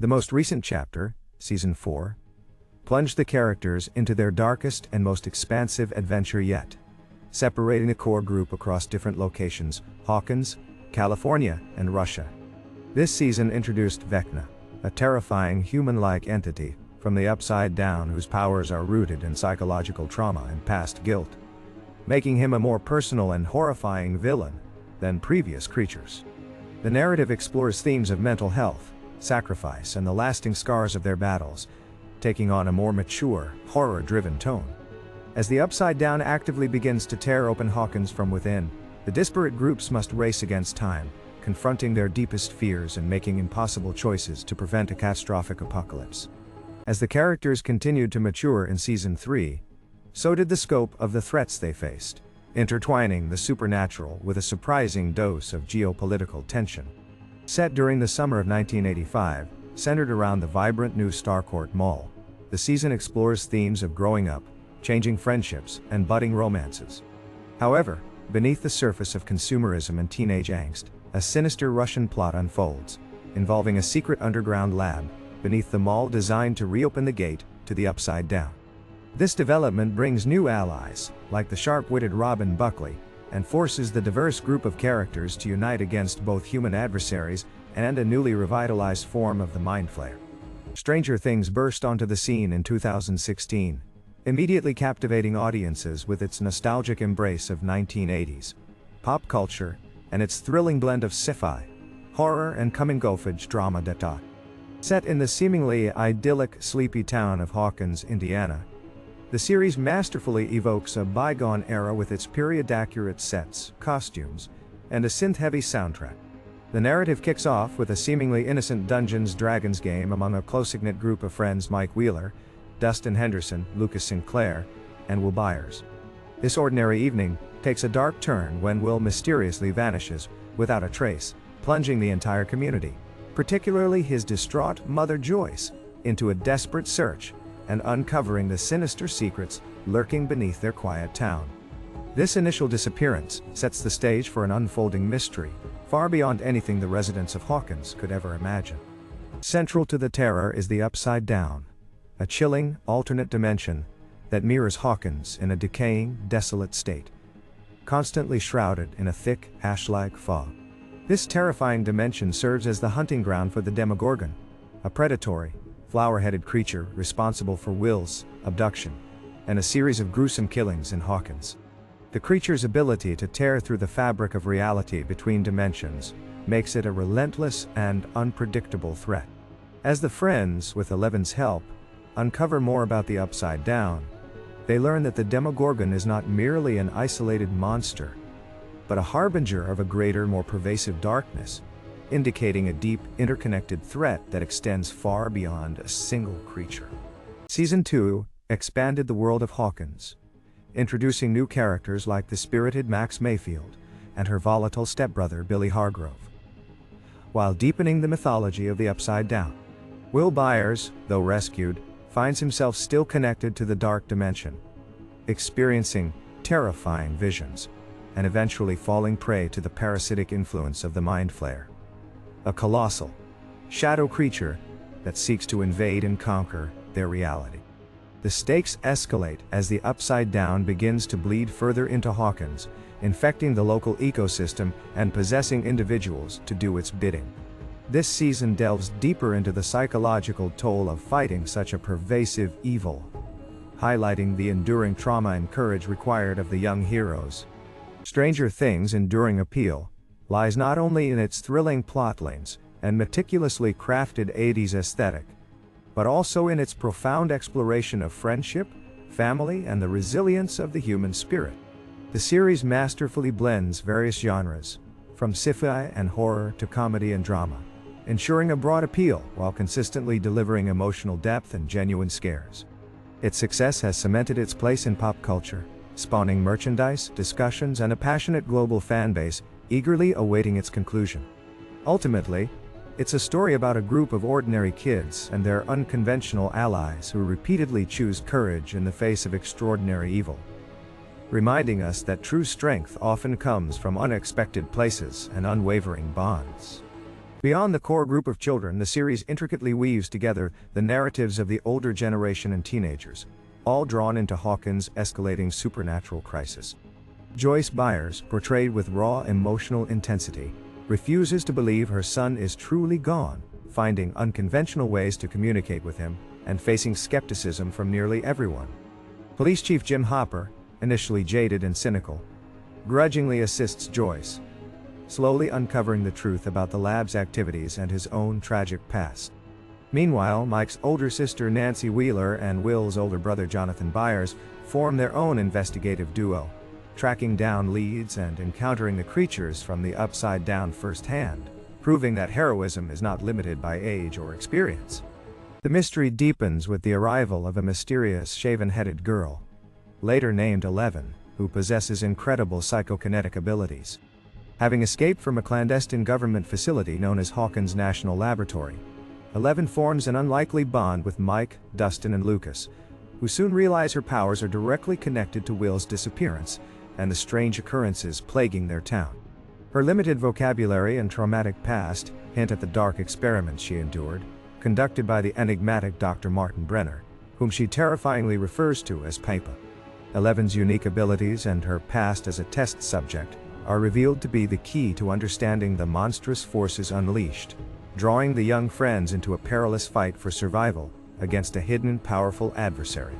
The most recent chapter, Season 4, plunged the characters into their darkest and most expansive adventure yet, separating the core group across different locations: Hawkins, California, and Russia. This season introduced Vecna, a terrifying human-like entity from the Upside Down whose powers are rooted in psychological trauma and past guilt, making him a more personal and horrifying villain than previous creatures. The narrative explores themes of mental health, sacrifice, and the lasting scars of their battles, taking on a more mature, horror-driven tone. As the Upside Down actively begins to tear open Hawkins from within, the disparate groups must race against time, confronting their deepest fears and making impossible choices to prevent a catastrophic apocalypse. As the characters continued to mature in Season 3, so did the scope of the threats they faced, intertwining the supernatural with a surprising dose of geopolitical tension. Set during the summer of 1985, centered around the vibrant new Starcourt Mall, the season explores themes of growing up, changing friendships, and budding romances. However, beneath the surface of consumerism and teenage angst, a sinister Russian plot unfolds, involving a secret underground lab beneath the mall designed to reopen the gate to the Upside Down. This development brings new allies, like the sharp-witted Robin Buckley, and forces the diverse group of characters to unite against both human adversaries and a newly revitalized form of the Mind Flayer. Stranger Things burst onto the scene in 2016, immediately captivating audiences with its nostalgic embrace of 1980s pop culture and its thrilling blend of sci-fi, horror, and coming-of-age drama. Set in the seemingly idyllic, sleepy town of Hawkins, Indiana, the series masterfully evokes a bygone era with its period-accurate sets, costumes, and a synth-heavy soundtrack. The narrative kicks off with a seemingly innocent Dungeons & Dragons game among a close-knit group of friends: Mike Wheeler, Dustin Henderson, Lucas Sinclair, and Will Byers. This ordinary evening takes a dark turn when Will mysteriously vanishes without a trace, plunging the entire community, particularly his distraught mother Joyce, into a desperate search and uncovering the sinister secrets lurking beneath their quiet town. This initial disappearance sets the stage for an unfolding mystery, far beyond anything the residents of Hawkins could ever imagine. Central to the terror is the Upside Down, a chilling, alternate dimension that mirrors Hawkins in a decaying, desolate state, constantly shrouded in a thick, ash-like fog. This terrifying dimension serves as the hunting ground for the Demogorgon, a predatory, flower-headed creature responsible for Will's abduction and a series of gruesome killings in Hawkins. The creature's ability to tear through the fabric of reality between dimensions makes it a relentless and unpredictable threat. As the friends, with Eleven's help, uncover more about the Upside Down, they learn that the Demogorgon is not merely an isolated monster, but a harbinger of a greater, more pervasive darkness, indicating a deep, interconnected threat that extends far beyond a single creature. Season 2 expanded the world of Hawkins, introducing new characters like the spirited Max Mayfield and her volatile stepbrother Billy Hargrove, while deepening the mythology of the Upside Down. Will Byers, though rescued, finds himself still connected to the dark dimension, experiencing terrifying visions and eventually falling prey to the parasitic influence of the Mind Flayer, a colossal, shadow creature that seeks to invade and conquer their reality. The stakes escalate as the Upside Down begins to bleed further into Hawkins, infecting the local ecosystem and possessing individuals to do its bidding. This season delves deeper into the psychological toll of fighting such a pervasive evil, highlighting the enduring trauma and courage required of the young heroes. Stranger Things' enduring appeal lies not only in its thrilling plotlines and meticulously crafted 80s aesthetic, but also in its profound exploration of friendship, family, and the resilience of the human spirit. The series masterfully blends various genres, from sci-fi and horror to comedy and drama, ensuring a broad appeal while consistently delivering emotional depth and genuine scares. Its success has cemented its place in pop culture, spawning merchandise, discussions, and a passionate global fanbase eagerly awaiting its conclusion. Ultimately, it's a story about a group of ordinary kids and their unconventional allies who repeatedly choose courage in the face of extraordinary evil, reminding us that true strength often comes from unexpected places and unwavering bonds. Beyond the core group of children, the series intricately weaves together the narratives of the older generation and teenagers, all drawn into Hawkins' escalating supernatural crisis. Joyce Byers, portrayed with raw emotional intensity, refuses to believe her son is truly gone, finding unconventional ways to communicate with him, and facing skepticism from nearly everyone. Police Chief Jim Hopper, initially jaded and cynical, grudgingly assists Joyce, slowly uncovering the truth about the lab's activities and his own tragic past. Meanwhile, Mike's older sister Nancy Wheeler and Will's older brother Jonathan Byers form their own investigative duo, tracking down leads and encountering the creatures from the upside down firsthand, proving that heroism is not limited by age or experience. The mystery deepens with the arrival of a mysterious shaven-headed girl, later named 11, who possesses incredible psychokinetic abilities. Having escaped from a clandestine government facility known as Hawkins National Laboratory, 11 forms an unlikely bond with Mike, Dustin, and Lucas, who soon realize her powers are directly connected to Will's disappearance and the strange occurrences plaguing their town. Her limited vocabulary and traumatic past hint at the dark experiments she endured, conducted by the enigmatic Dr. Martin Brenner, whom she terrifyingly refers to as Papa. 11's unique abilities and her past as a test subject are revealed to be the key to understanding the monstrous forces unleashed, drawing the young friends into a perilous fight for survival against a hidden, powerful adversary.